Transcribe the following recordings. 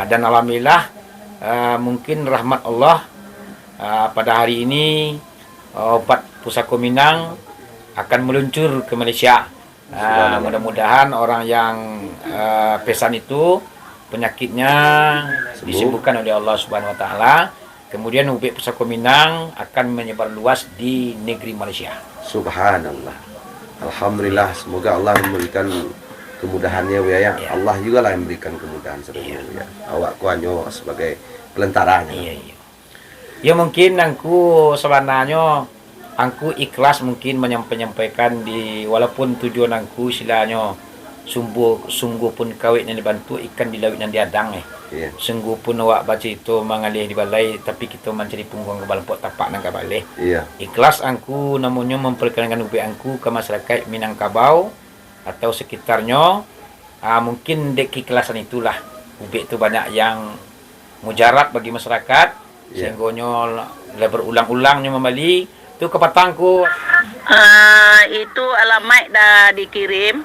Dan alhamdulillah mungkin rahmat Allah pada hari ini obat Pusako Minang akan meluncur ke Malaysia. Mudah-mudahan orang yang pesan itu penyakitnya disembuhkan oleh Allah Subhanahu Wa Taala. Kemudian ubek Pusako Minang akan menyebar luas di negeri Malaysia. Subhanallah. Alhamdulillah, semoga Allah memberikan kemudahannya ya. Allah juga lah yang memberikan kemudahan sebenarnya ya. Awak kuanyo sebagai pelentaranya. Iya. Ya mungkin aku sebenarnya aku ikhlas mungkin menyampaikan di walaupun tujuan aku silanya sungguh pun kawit yang dibantu ikan di laut yang diadang sungguh pun awak baca itu mengalih di balai tapi kita mencari punggung ke balapok tapak nang balai. Ikhlas aku namanya memperkenalkan ubi aku ke masyarakat Minangkabau atau sekitarnya. Mungkin dek keikhlasan itulah ubi itu banyak yang mujarab bagi masyarakat. Sehingga berulang-ulangnya membeli itu ke petangku. Itu alamat dah dikirim.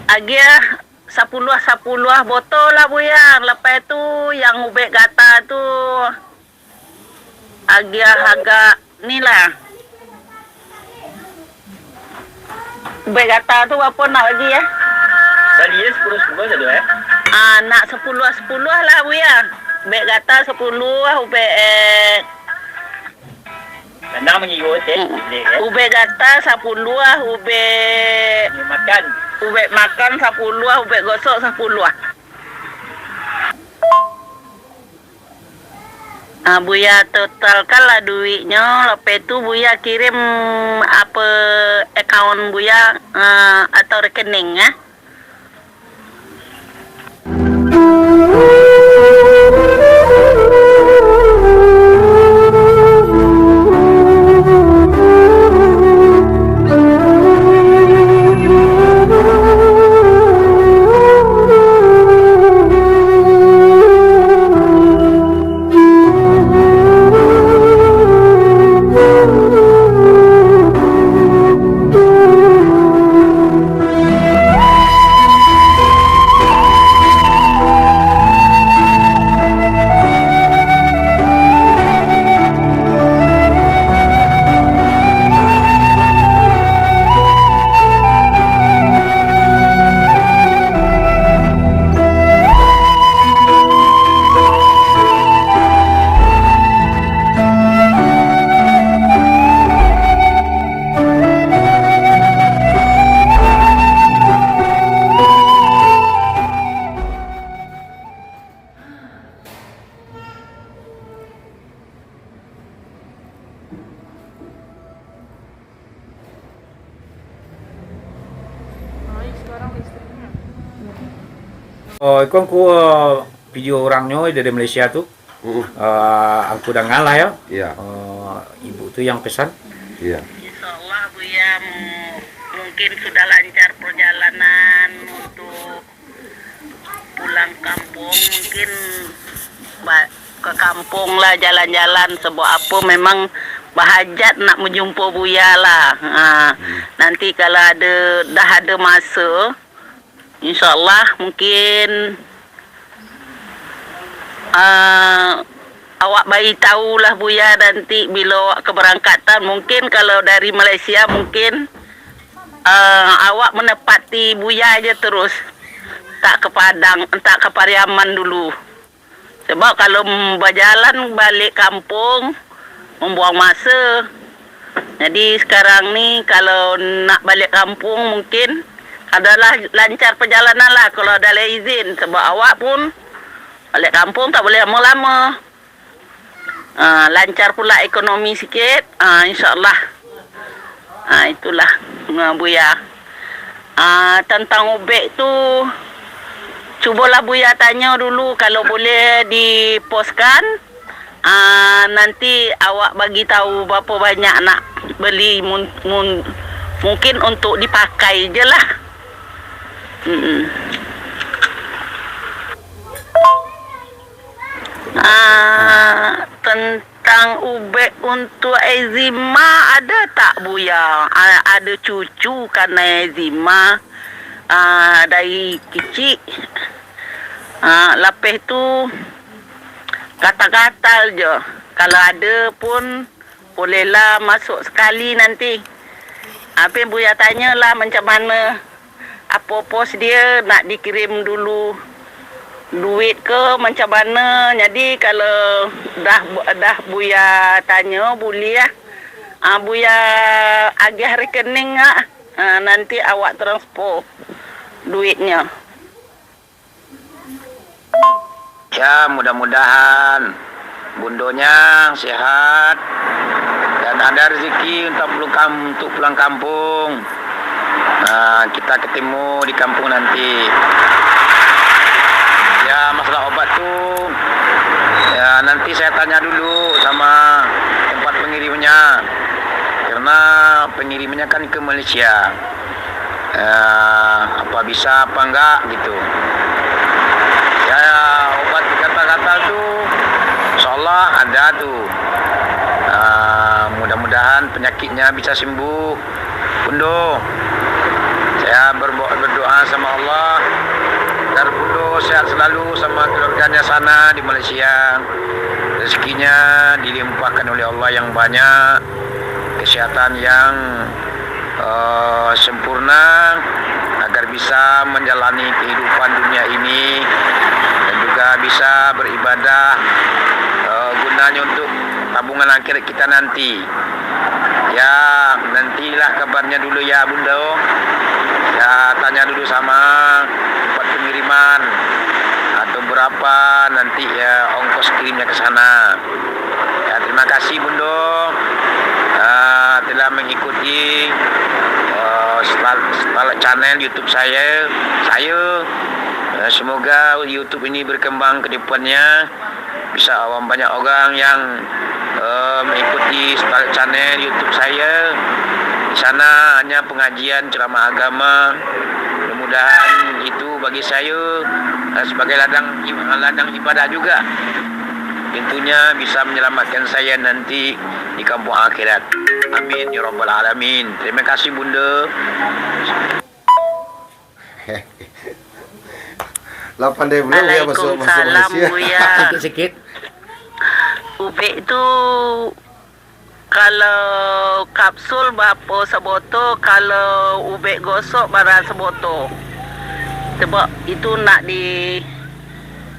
Agia 10 botol lah buyang. Lepas tu yang ubek gata tu agia harga ni lah. Ubek gata tu apa nak lagi ya? Tadi 10 tadi nak 10 lah buyang. Ubek gata 10 ubek Kandang mengiut ubek gata 10 ubek makan. Ubek makan 10 ubek gosok 10 Buya totalkan lah duitnya. Lepas tu Buya kirim apa akaun Buya atau rekening ya. Ikon ku video orangnya dari Malaysia tu. Aku dah ngalah ya. Ibu tu yang pesan. Insyaallah Buya mungkin sudah lancar perjalanan untuk pulang kampung. Mungkin ke kampung lah jalan-jalan sebab apa memang bahajat nak menjumpa Buya lah. Nanti kalau dah ada masa InsyaAllah mungkin awak bagi tahulah Buya nanti bila awak keberangkatan. Mungkin kalau dari Malaysia mungkin awak menepati Buya aja terus. Tak ke Padang, tak ke Pariaman dulu. Sebab kalau berjalan balik kampung membuang masa. Jadi sekarang ni kalau nak balik kampung mungkin adalah lancar perjalanan lah kalau ada izin. Sebab awak pun balik kampung tak boleh lama-lama. Lancar pula ekonomi sikit. InsyaAllah. Itulah Buya. Tentang ubek tu cubalah Buya tanya dulu kalau boleh dipostkan. Nanti awak bagi tahu berapa banyak nak beli. Mungkin untuk dipakai je lah. Tentang ubek untuk eczema ada tak Buya? Ada cucu karena eczema. dari kecil. Lepas tu gatal-gatal je. Kalau ada pun bolehlah masuk sekali nanti. Habis Buya tanyalah macam mana apa pos dia nak dikirim dulu duit ke macam mana. Jadi kalau dah Buya tanya boleh lah. Buya agih rekening nanti awak transfer duitnya. Ya, mudah-mudahan bundonya sehat dan ada rezeki untuk pulang kampung. Kita ketemu di kampung nanti. Ya, masalah obat tuh ya nanti saya tanya dulu sama tempat pengirimnya, karena pengirimnya kan ke Malaysia. Apa bisa apa enggak gitu. Ya, obat gatal-gatal tuh insyaallah ada tuh. Mudah-mudahan penyakitnya bisa sembuh, Bundo. Saya berdoa sama Allah agar Bundo sehat selalu sama keluarganya sana di Malaysia. Rezekinya dilimpahkan oleh Allah yang banyak, kesehatan yang sempurna agar bisa menjalani kehidupan dunia ini dan juga bisa beribadah gunanya untuk tabungan akhirat kita nanti. Ya, nantilah kabarnya dulu ya Bunda. Ya, tanya dulu sama tempat pengiriman atau berapa nanti ya ongkos kirimnya ke sana. Ya, terima kasih Bunda telah mengikuti channel YouTube saya. Semoga YouTube ini berkembang ke depannya. Bisa banyak orang yang mengikuti channel YouTube saya. Di sana hanya pengajian ceramah agama. Mudah-mudahan itu bagi saya sebagai ladang ibadah juga. Tentunya bisa menyelamatkan saya nanti di kampung akhirat. Amin ya rabbal alamin. Terima kasih Bunda. 8 dia belum ya masuk Malaysia. Buya. Sikit-sikit. Ubek tu kalau kapsul berapa sebotol, kalau ubek gosok barang sebotol. Sebab itu nak di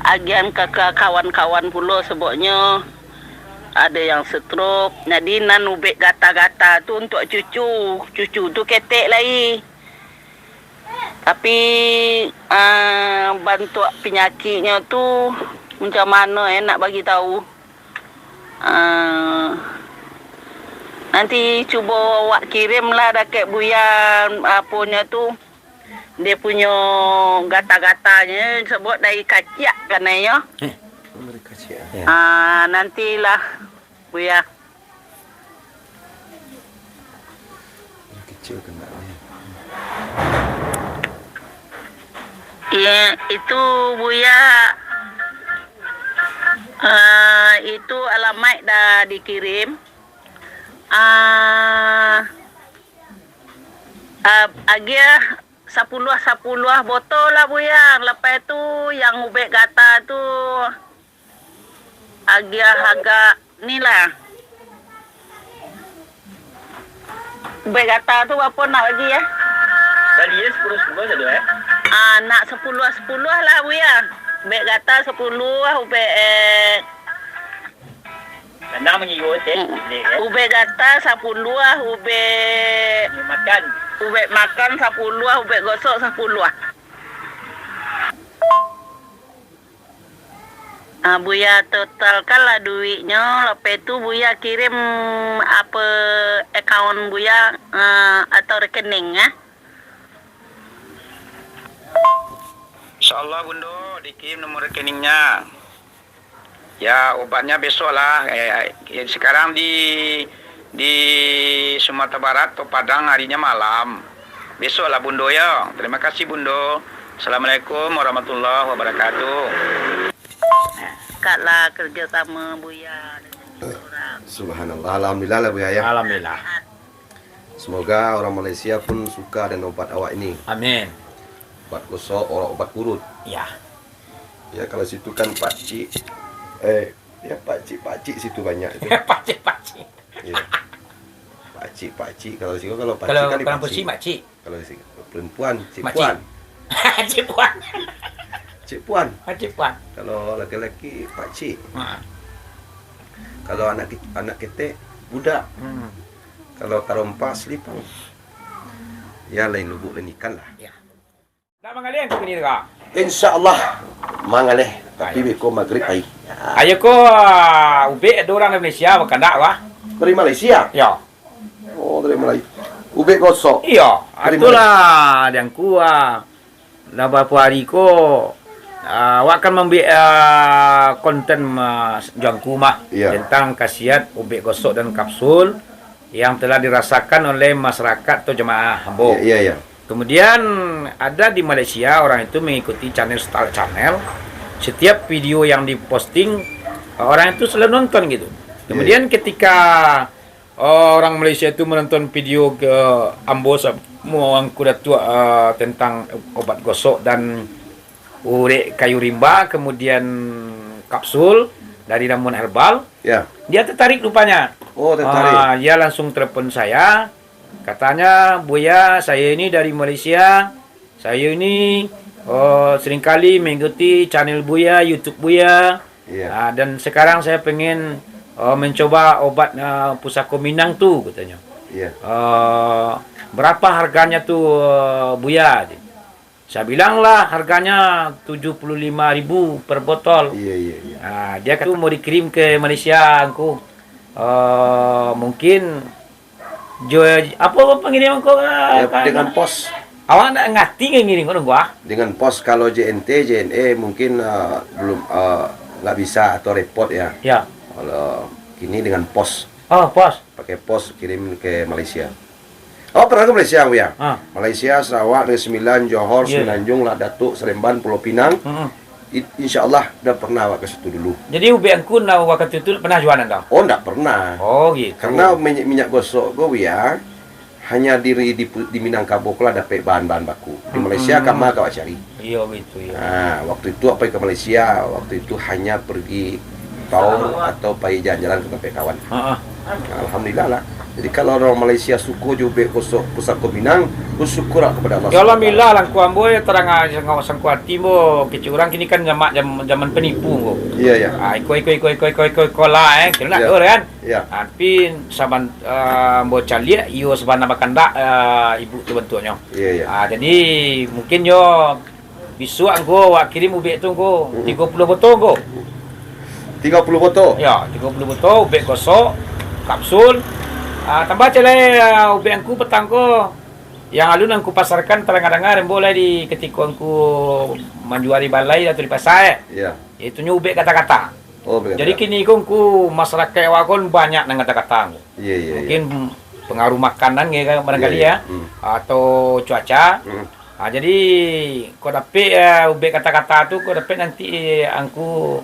agian ke kawan-kawan pula sebabnya ada yang stroke. Jadi nan ubek gata-gata tu untuk cucu tu ketek lagi. Tapi bantu penyakitnya tu macam mana nak bagi tahu. Nanti cuba awak kirimlah dekat Buya apanya tu. Dia punya gata-gatanya sebut dari kaciak kan ya. Dari kaciak. Nantilah Buya. Kecil kena ni. Ya, itu Buya. Itu alamat dah dikirim. Agak 10 botol lah Buya. Lepas tu yang ubek gata tu agak ni lah. Ubek gata tu apa nak lagi ya? Tadi ya 10 satu Nak 10 lah Buya. Ubek gata 10 ubek Nandang mengikut ubek gata 10 ubek makan. Ubek makan 10, ubek gosok 10. Buya totalkan lah duitnya. Lepas tu Buya kirim apa akaun Buya atau rekening ya. InsyaAllah Bundo dikirim nomor rekeningnya. Ya, obatnya besok lah. Sekarang di Sumatera Barat atau Padang harinya malam. Besok lah Bundo ya. Terima kasih Bundo. Assalamualaikum warahmatullahi wabarakatuh. Kaklah kerja sama Buya dengan orang. Subhanallah, alhamdulillah lah Bu Yaya. Alhamdulillah. Semoga orang Malaysia pun suka dengan obat awak ini. Amin. obat gosok, obat kurut. Ya. Ya kalau situ kan pakcik, ya pakcik situ banyak itu. Pakcik. Ya. Pakcik kalau situ kalau pakcik Kalau kan kalau pakcik. makcik. Kalau perempuan cik Makcik. puan, Cik puan. cik puan. Cik puan. Kalau laki-laki pakcik. Ha. Kalau anak ketek budak. Kalau tarompa selipang. Ya lain lubuk lain ikan lah. Ya. Tak mengalir aku ni juga. InsyaAllah mangaleh tapi beko maghrib ai. Ayo ko ube ada orang dari Malaysia bukan tak wah? Dari Malaysia. Ya. Oh, dari Malaysia. Ube gosok. Iya, Dari itulah yang kuah. Dah beberapa hari ko awak akan membuat konten jangku mah Iya. tentang khasiat ubek gosok dan kapsul yang telah dirasakan oleh masyarakat atau jemaah Hambo. Iya, iya. Kemudian ada di Malaysia orang itu mengikuti channel Star Channel. Setiap video yang diposting orang itu selalu nonton gitu. Kemudian ketika orang Malaysia itu menonton video ke Ambo semua orang kuda tua tentang obat gosok dan urek kayu rimba, kemudian kapsul dari ramuan herbal, Ya. dia tertarik rupanya. Oh, tertarik. Dia langsung telepon saya, katanya, Buya, saya ini dari Malaysia, saya ini seringkali mengikuti channel Buya, YouTube Buya, Iya. dan sekarang saya pengen mencoba obat Pusako Minang tu, katanya. Iya. Berapa harganya tu Buya? Saya bilang lah harganya 75.000 per botol. Iya, iya, iya. Dia kata mau dikirim ke Malaysia aku. Mungkin apa pengiriman kau? Ya, dengan pos. Awak nak ngerti ke ngirim kau gua? Dengan pos kalau JNE mungkin belum nggak bisa atau repot ya. Ya. Kalau kini dengan pos, Oh, pos. pakai pos kirim ke Malaysia. Oh, pernah ke Malaysia, ya? Malaysia, Sarawak, Negeri Sembilan, Johor, Yeah. Semenanjung, Lah Datuk, Seremban, Pulau Pinang. Insya Allah udah pernah awak ke situ dulu. Jadi ubi angkun nak waktu itu pernah jualan tau? Oh, enggak pernah. Oh, gitu. Karena minyak gosok gue ya hanya di Minangkabau lah dapat bahan-bahan baku. Di Malaysia kama kau cari. Iya gitu ya. Nah, waktu itu apa ke Malaysia? Waktu itu hanya pergi tahun atau pergi jalan-jalan ke tempat kawan. Nah, alhamdulillah lah. Jadi kalau orang Malaysia suku juga gosok Pusako Minang, bersyukur kepada Allah. Ya alhamdulillah lang ku ambo ya terang aja ngawasan ku hati mo. Kecil orang kini kan zaman penipu kok. Iya, ya. Iko lah kira nak kan. Iya. Tapi saban ambo calia iyo saban bakanda ibu tu bentuknya. Iya, ya. Jadi mungkin yo besok angko wak kirim ubek tu angko 30 botol angko. 30 botol. Ya, 30 botol ubek gosok, kapsul. Tambah celai ubek angku petang ko. Yang alun angku pasarkan terang-terang boleh di ketika angku menjual di balai atau di pasar. Iya. Itu ubek kata-kata. Oh, betul. Jadi kini angku masyarakat wakon banyak nang kata-kata. Iya, iya, iya. Mungkin pengaruh makanan ya barangkali Iya, ya. iya. Atau cuaca. Jadi kau dapat ubek kata-kata tu kau dapat nanti angku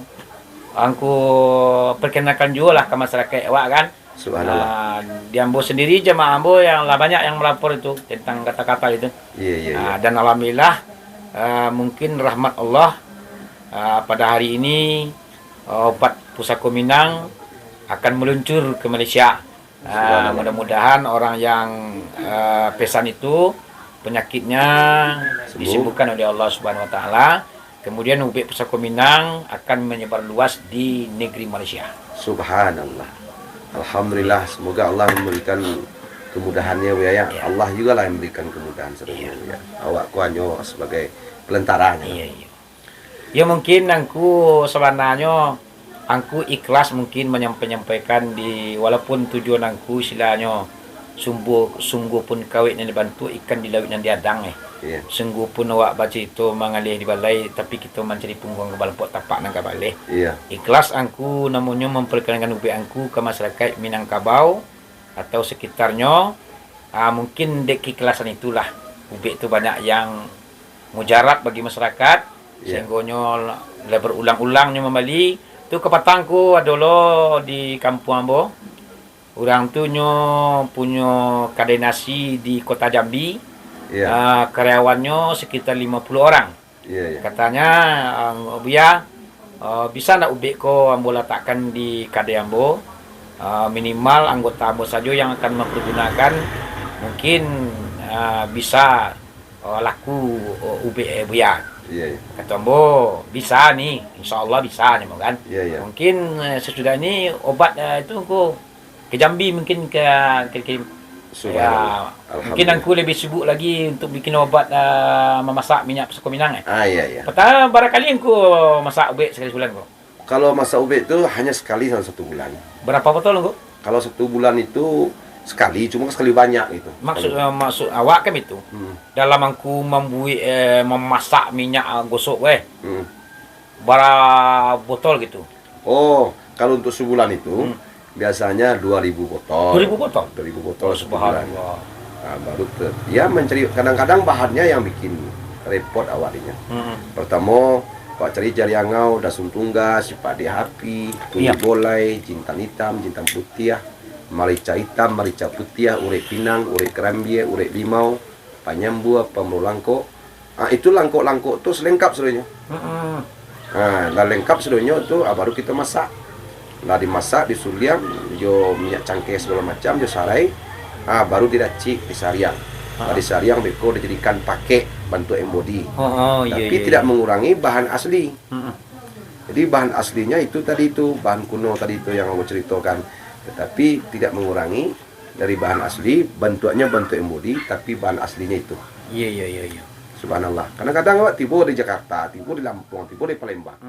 perkenalkan juga lah ke masyarakat awak kan. Subhanallah. Di Ambo sendiri jemaah Ambo yang lah banyak yang melapor itu tentang kata-kata itu. Iya, iya, iya. Dan alhamdulillah mungkin rahmat Allah pada hari ini obat Pusako Minang akan meluncur ke Malaysia. Mudah-mudahan orang yang pesan itu penyakitnya disembuhkan oleh Allah Subhanahu Wa Taala. Kemudian ubek Pusako Minang akan menyebar luas di negeri Malaysia. Subhanallah. Alhamdulillah, semoga Allah memberikan kemudahannya ya. Allah juga lah yang memberikan kemudahan sebenarnya. Ya. Awak ku hanya sebagai pelentaranya. Iya. Ya mungkin angku sebenarnya angku ikhlas mungkin menyampaikan di walaupun tujuan angku istilahnya sungguh pun kawit yang dibantu ikan di laut yang diadang Iya. Sungguh pun awak baca itu mengalih di balai tapi kita mencari punggung ke balpok tapak nang ke balai. Iya. Ikhlas angku namanya memperkenalkan ubi angku ke masyarakat Minangkabau atau sekitarnya. Mungkin dek keikhlasan itulah ubi itu banyak yang mujarab bagi masyarakat. Sehingga berulang-ulangnya membeli. Tu kepatangku adalah di kampung Ambo. Orang tu punya kedai nasi di Kota Jambi. Iya. Karyawannya sekitar 50 orang. Iya, iya. Katanya Buya bisa nak ubek ko ambo letakkan di kade ambo. Minimal anggota ambo saja yang akan mempergunakan mungkin bisa laku ubek Buya. Iya, iya. Kata ambo bisa nih, insya Allah bisa nih kan. Iya, iya. Mungkin sesudah ini obat itu ko ke Jambi mungkin ke Subhanallah. mungkin aku lebih sibuk lagi untuk bikin obat memasak minyak Seko Minang. Iya, iya. Pertama barangkali aku masak ubek sekali sebulan kok. Kalau masa ubek itu hanya sekali dalam 1 bulan. Berapa botol kok? Kalau 1 bulan itu sekali, cuma sekali banyak itu. Maksud awak kan itu. Dalam aku memasak minyak gosok berapa botol gitu. Oh, kalau untuk sebulan itu biasanya 2.000 botol. 2.000 botol. 2.000 botol sebulan. Subhanallah. Nah, baru ya mencari, kadang-kadang bahannya yang bikin repot awalnya. Pertama, Pak cari jari angau, dasun tunggas, sipade api, tuli bolai, jintan hitam, jintan putih, marica hitam, marica putih, urek pinang, urek kerambie, urek limau, panyambu, pemrolangko. Itu langkok-langkok tuh selengkap sebenarnya. Nah, lengkap sebenarnya itu baru kita masak. Lah dimasak, disuliam, jo minyak cangkeh segala macam, jo sarai, baru diracik, disariang. Di sariang beko dijadikan pakai bentuk embody. Tapi tidak mengurangi bahan asli. Jadi bahan aslinya itu tadi itu bahan kuno tadi itu yang aku ceritakan. Tetapi tidak mengurangi dari bahan asli, bentuknya bentuk embody, tapi bahan aslinya itu. Iya. Subhanallah. Kadang-kadang awak tiba di Jakarta, tiba di Lampung, tiba di Palembang.